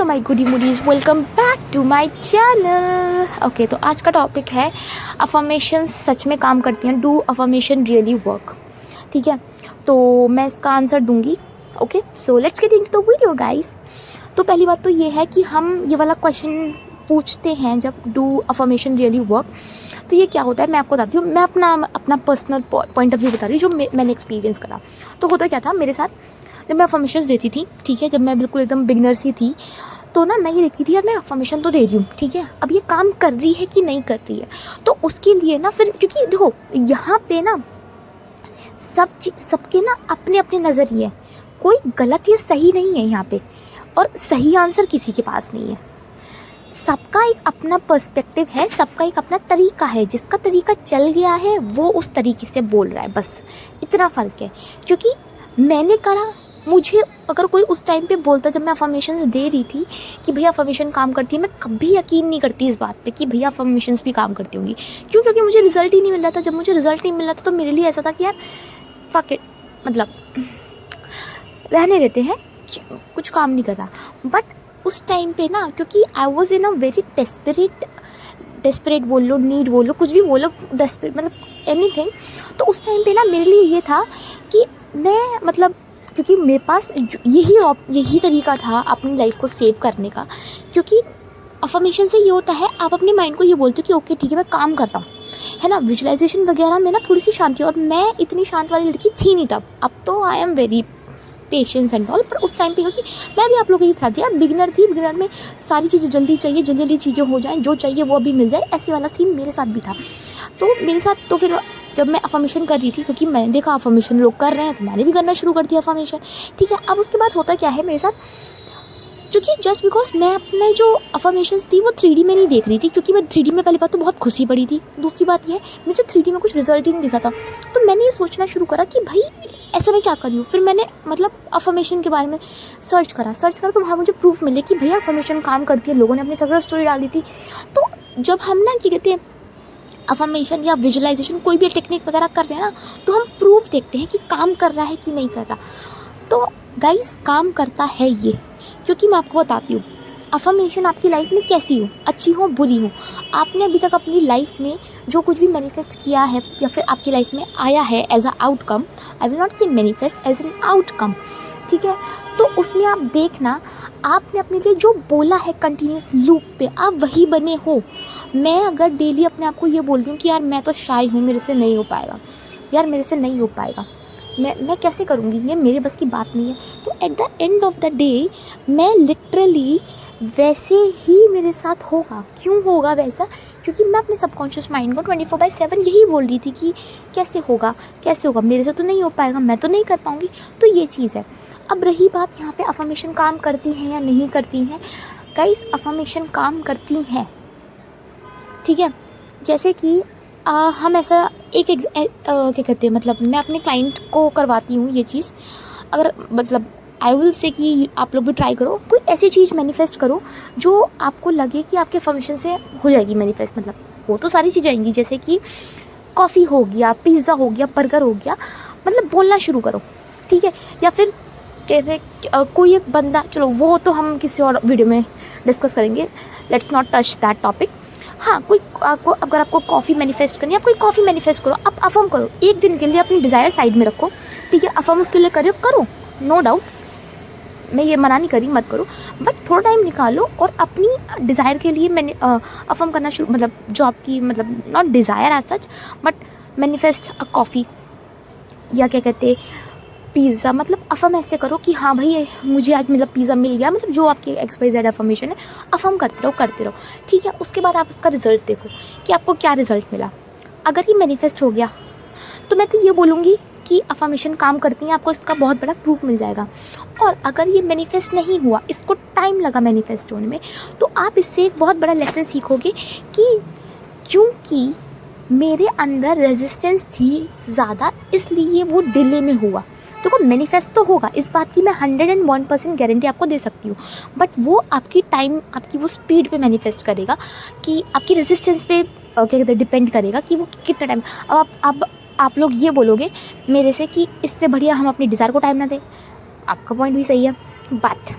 Hello my goody moodies, welcome back to my channel. Okay, तो आज का topic है अफर्मेशंस सच में काम करती हैं। Do affirmation really work? ठीक है, तो मैं इसका आंसर दूंगी। Okay, so let's get into the video guys. तो पहली बात तो ये है कि हम ये वाला क्वेश्चन पूछते हैं जब डू अफर्मेशन रियली वर्क, तो ये क्या होता है मैं आपको बताती हूँ। मैं अपना पर्सनल पॉइंट ऑफ व्यू बता रही हूँ जो मैंने एक्सपीरियंस करा। तो होता क्या था मेरे साथ, जब मैं अफर्मेशंस देती थी, ठीक है, जब मैं बिल्कुल एकदम बिगनर सी थी, तो ना मैं ये देखती थी यार मैं अफर्मेशन तो दे रही हूँ, ठीक है, अब ये काम कर रही है कि नहीं कर रही है। तो उसके लिए ना फिर, क्योंकि देखो यहाँ पे ना सबके ना अपने अपने नज़रिए, कोई गलत या सही नहीं है यहाँ पे, और सही आंसर किसी के पास नहीं है। सबका एक अपना पर्सपेक्टिव है, सबका एक अपना तरीका है। जिसका तरीका चल गया है वो उस तरीके से बोल रहा है, बस इतना फ़र्क है। क्योंकि मैंने करा, मुझे अगर कोई उस टाइम पे बोलता जब मैं अफर्मेशंस दे रही थी कि भैया अफर्मेशन काम करती है, मैं कभी यकीन नहीं करती इस बात पे कि भैया अफर्मेशंस भी काम करती होंगी। क्यों? क्योंकि मुझे रिजल्ट ही नहीं मिल रहा था। जब मुझे रिजल्ट नहीं मिल रहा था तो मेरे लिए ऐसा था कि यार फक इट, मतलब रहने देते हैं, कुछ काम नहीं कर रहा। बट उस टाइम पे ना, क्योंकि I was in a very desperate बोल लो, नीड बोल लो, कुछ भी बोलो, डेस्परेट मतलब एनीथिंग। तो उस टाइम पे ना मेरे लिए ये था कि मैं मतलब, क्योंकि मेरे पास यही तरीका था अपनी लाइफ को सेव करने का। क्योंकि अफर्मेशन से ये होता है, आप अपने माइंड को ये बोलते हो कि ओके ठीक है मैं काम कर रहा हूँ, है ना। विजुअलाइजेशन वगैरह में ना थोड़ी सी शांति, और मैं इतनी शांत वाली लड़की थी नहीं तब। अब तो I am very patience and all, पर उस टाइम पे क्योंकि मैं भी आप लोगों की तरह थी यार, बिगिनर थी। बिगिनर में सारी चीज़ें जल्दी चाहिए, जल्दी जल्दी चीज़ें हो जाएं, जो चाहिए वो अभी मिल जाए, ऐसे वाला सीन मेरे साथ भी था। तो मेरे साथ तो फिर जब मैं अफर्मेशन कर रही थी, क्योंकि मैंने देखा अफर्मेशन लोग कर रहे हैं तो मैंने भी करना शुरू कर दिया अफर्मेशन, ठीक है। अब उसके बाद होता क्या है मेरे साथ, क्योंकि जस्ट बिकॉज मैं अपने जो अफर्मेशंस थी वो 3D में नहीं देख रही थी, क्योंकि मैं 3D में पहली बात तो बहुत खुशी पड़ी थी, दूसरी बात ये मुझे 3D में कुछ रिजल्ट ही नहीं दिखा था। तो मैंने ये सोचना शुरू करा कि भाई ऐसा मैं क्या कर रही हूँ। फिर मैंने मतलब अफर्मेशन के बारे में सर्च करा तो वहाँ मुझे प्रूफ मिले कि भैया अफर्मेशन काम करती है। लोगों ने अपनी सक्सेस स्टोरी डाली थी। तो जब हम ना क्या कहते हैं अफर्मेशन या विजुअलाइजेशन कोई भी टेक्निक वगैरह कर रहे हैं ना, तो हम प्रूफ देखते हैं कि काम कर रहा है कि नहीं कर रहा। तो गाइस काम करता है ये, क्योंकि मैं आपको बताती हूँ अफर्मेशन आपकी लाइफ में कैसी हो, अच्छी हो बुरी हो, आपने अभी तक अपनी लाइफ में जो कुछ भी मैनिफेस्ट किया है या फिर आपकी लाइफ में आया है as a outcome, I will not say manifest, as an outcome, ठीक है। तो उसमें आप देखना, आपने अपने लिए जो बोला है कंटिन्यूस लूप पे आप वही बने हो। मैं अगर डेली अपने आप को ये बोल रही हूँ कि यार मैं तो शाय हूँ, मेरे से नहीं हो पाएगा, यार मेरे से नहीं हो पाएगा, मैं कैसे करूँगी, ये मेरे बस की बात नहीं है, तो at the end of the day मैं लिटरली वैसे ही मेरे साथ होगा। क्यों होगा वैसा? क्योंकि मैं अपने सबकॉन्शियस माइंड को 24/7 यही बोल रही थी कि कैसे होगा, मेरे से तो नहीं हो पाएगा, मैं तो नहीं कर पाऊँगी। तो ये चीज़ है। अब रही बात यहाँ पे अफर्मेशन काम करती हैं या नहीं करती हैं। गाइस अफर्मेशन काम करती हैं, ठीक है। जैसे कि हम ऐसा क्या कहते हैं, मतलब मैं अपने क्लाइंट को करवाती हूँ ये चीज़। अगर मतलब आई विल से कि आप लोग भी ट्राई करो, कोई ऐसी चीज़ मैनिफेस्ट करो जो आपको लगे कि आपके अफर्मेशन से हो जाएगी मैनिफेस्ट। मतलब वो तो सारी चीज़ें आएंगी, जैसे कि कॉफ़ी हो गया, पिज़्ज़ा हो गया, बर्गर हो गया, मतलब बोलना शुरू करो, ठीक है। या फिर कैसे कोई एक बंदा, चलो वो तो हम किसी और वीडियो में डिस्कस करेंगे, let's not touch that topic. हाँ, कोई आपको अगर आपको कॉफ़ी मैनिफेस्ट करनी है, आप कोई कॉफ़ी मैनिफेस्ट करो, आप अफर्म करो एक दिन के लिए, अपनी डिज़ायर साइड में रखो, ठीक है। अफर्म उसके लिए करो, नो डाउट, मैं ये मना नहीं कर रही मत करो, बट थोड़ा टाइम निकालो और अपनी डिज़ायर के लिए मैंने अफर्म करना शुरू, मतलब जो आपकी मतलब not desire as such, but manifest a coffee या क्या कहते पिज़्ज़ा। मतलब अफर्म ऐसे करो कि हाँ भाई मुझे आज मतलब पिज़्ज़ा मिल गया, मतलब जो आपकी XYZ अफर्मेशन है, अफर्म करते रहो, ठीक है। उसके बाद आप इसका रिज़ल्ट देखो कि आपको क्या रिज़ल्ट मिला। अगर ये मैनिफेस्ट हो गया तो मैं तो ये बोलूँगी कि अफर्मेशन काम करती हैं, आपको इसका बहुत बड़ा प्रूफ मिल जाएगा। और अगर ये मैनिफेस्ट नहीं हुआ, इसको टाइम लगा मैनिफेस्ट होने में, तो आप इससे एक बहुत बड़ा लेसन सीखोगे कि क्योंकि मेरे अंदर रेजिस्टेंस थी ज़्यादा, इसलिए वो डिले में हुआ। देखो मैनिफेस्ट तो होगा, इस बात की मैं 101% गारंटी आपको दे सकती हूँ, बट वो आपकी टाइम, आपकी वो स्पीड पे मैनिफेस्ट करेगा, कि आपकी रेजिस्टेंस पे क्या कहते हैं डिपेंड करेगा कि वो कितना टाइम। अब आप लोग ये बोलोगे मेरे से कि इससे बढ़िया हम अपनी डिज़ायर को टाइम ना दें, आपका पॉइंट भी सही है, बट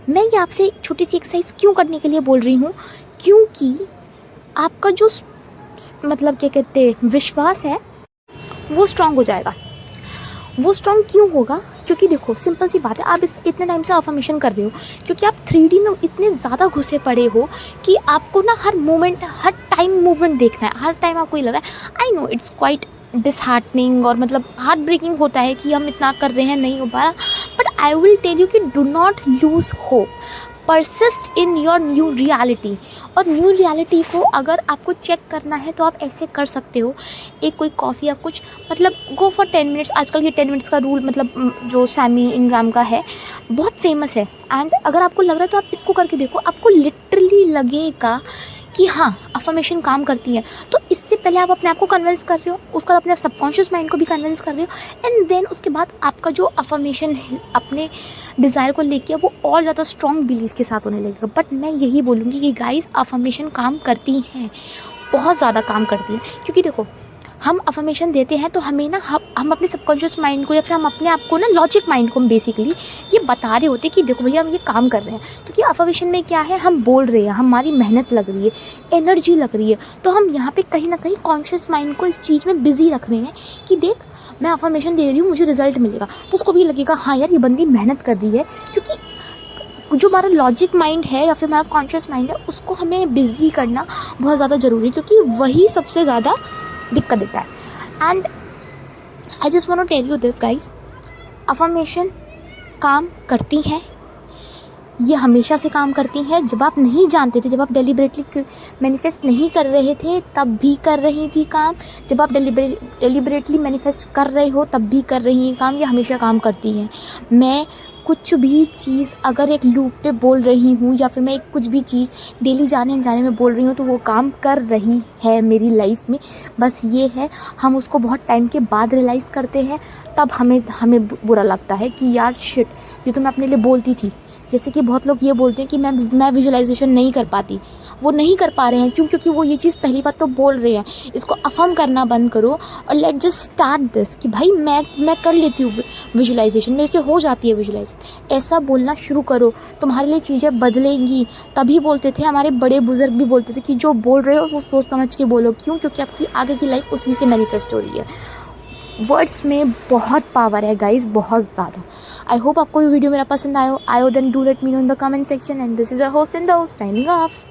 मैं ये आपसे छोटी सी एक्सरसाइज क्यों करने के लिए बोल रही हूँ, क्योंकि आपका जो मतलब क्या कहते हैं विश्वास है वो स्ट्रांग हो जाएगा। वो स्ट्रांग क्यों होगा? क्योंकि देखो सिंपल सी बात है, आप इतने टाइम से अफर्मेशन कर रहे हो क्योंकि आप 3D में इतने ज़्यादा घुसे पड़े हो कि आपको ना हर मोमेंट, हर टाइम मूवमेंट देखना है। हर टाइम आपको ये लग रहा है, I know it's quite disheartening और मतलब हार्ट ब्रेकिंग होता है कि हम इतना कर रहे हैं, नहीं हो पा रहा। But I will tell you कि do not lose hope, persist in your new reality. और न्यू रियलिटी को अगर आपको चेक करना है तो आप ऐसे कर सकते हो, एक कोई कॉफ़ी या कुछ मतलब गो फॉर 10 मिनट्स। आजकल ये 10 मिनट्स का रूल मतलब जो सैमी इंग्राम का है बहुत फेमस है। एंड अगर आपको लग रहा है तो आप इसको करके देखो, आपको लिटरली लगेगा कि हाँ अफर्मेशन काम करती है। तो इससे पहले आप अपने आप को कन्विंस कर रहे हो, उसके बाद अपने सबकॉन्शियस माइंड को भी कन्विंस कर रहे हो, एंड देन उसके बाद आपका जो अफर्मेशन अपने डिज़ायर को लेके वो और ज़्यादा स्ट्रॉन्ग बिलीफ के साथ होने लगेगा। बट मैं यही बोलूँगी कि गाइस अफर्मेशन काम करती हैं, बहुत ज़्यादा काम करती है। क्योंकि देखो हम अफर्मेशन देते हैं तो हमें ना हम अपने सबकॉन्शियस माइंड को या फिर हम अपने आप को ना लॉजिक माइंड को बेसिकली ये बता रहे होते हैं कि देखो भैया हम ये काम कर रहे हैं। क्योंकि अफर्मेशन में क्या है, हम बोल रहे हैं, हमारी मेहनत लग रही है, एनर्जी लग रही है, तो हम यहाँ पे कहीं ना कहीं कॉन्शियस माइंड को इस चीज़ में बिजी रख रहे हैं कि देख मैं अफर्मेशन दे रही हूँ, मुझे रिजल्ट मिलेगा। तो उसको भी लगेगा हाँ यार ये बंदी मेहनत कर रही है। क्योंकि जो हमारा लॉजिक माइंड है या फिर हमारा कॉन्शियस माइंड है उसको हमें बिजी करना बहुत ज़्यादा ज़रूरी है, क्योंकि वही सबसे ज़्यादा दिक्कत देता है। And I just want to tell you this guys, affirmation काम करती है, ये हमेशा से काम करती है। जब आप नहीं जानते थे, जब आप डेलिबरेटली मैनिफेस्ट नहीं कर रहे थे तब भी कर रही थी काम, जब आप डेलिबरेटली मैनिफेस्ट कर रहे हो तब भी कर रही है काम, ये हमेशा काम करती है। मैं कुछ भी चीज़ अगर एक लूप पे बोल रही हूँ या फिर मैं एक कुछ भी चीज़ डेली जाने अनजाने में बोल रही हूँ तो वो काम कर रही है मेरी लाइफ में। बस ये है हम उसको बहुत टाइम के बाद रियलाइज़ करते हैं, तब हमें बुरा लगता है कि यार शिट ये तो मैं अपने लिए बोलती थी। जैसे कि बहुत लोग ये बोलते हैं कि मैं विजुअलाइजेशन नहीं कर पाती, वो नहीं कर पा रहे हैं क्यों? क्योंकि वो ये चीज़ पहली बात तो बोल रहे हैं। इसको अफर्म करना बंद करो और लेट जस्ट स्टार्ट दिस कि भाई मैं कर लेती हूँ विजुअलाइजेशन, मेरे से हो जाती है विजुअलाइजेशन। ऐसा बोलना शुरू करो, तुम्हारे लिए चीज़ें बदलेंगी। तभी बोलते थे हमारे बड़े बुजुर्ग भी बोलते थे कि जो बोल रहे हो वो सोच समझ के बोलो। क्यों? क्योंकि आपकी आगे की लाइफ उसी से मैनिफेस्ट हो रही है। वर्ड्स में बहुत पावर है गाइज, बहुत ज़्यादा। आई होप आपको ये वीडियो मेरा पसंद आयो then do let me know in the comment section. And this is your host in the signing of.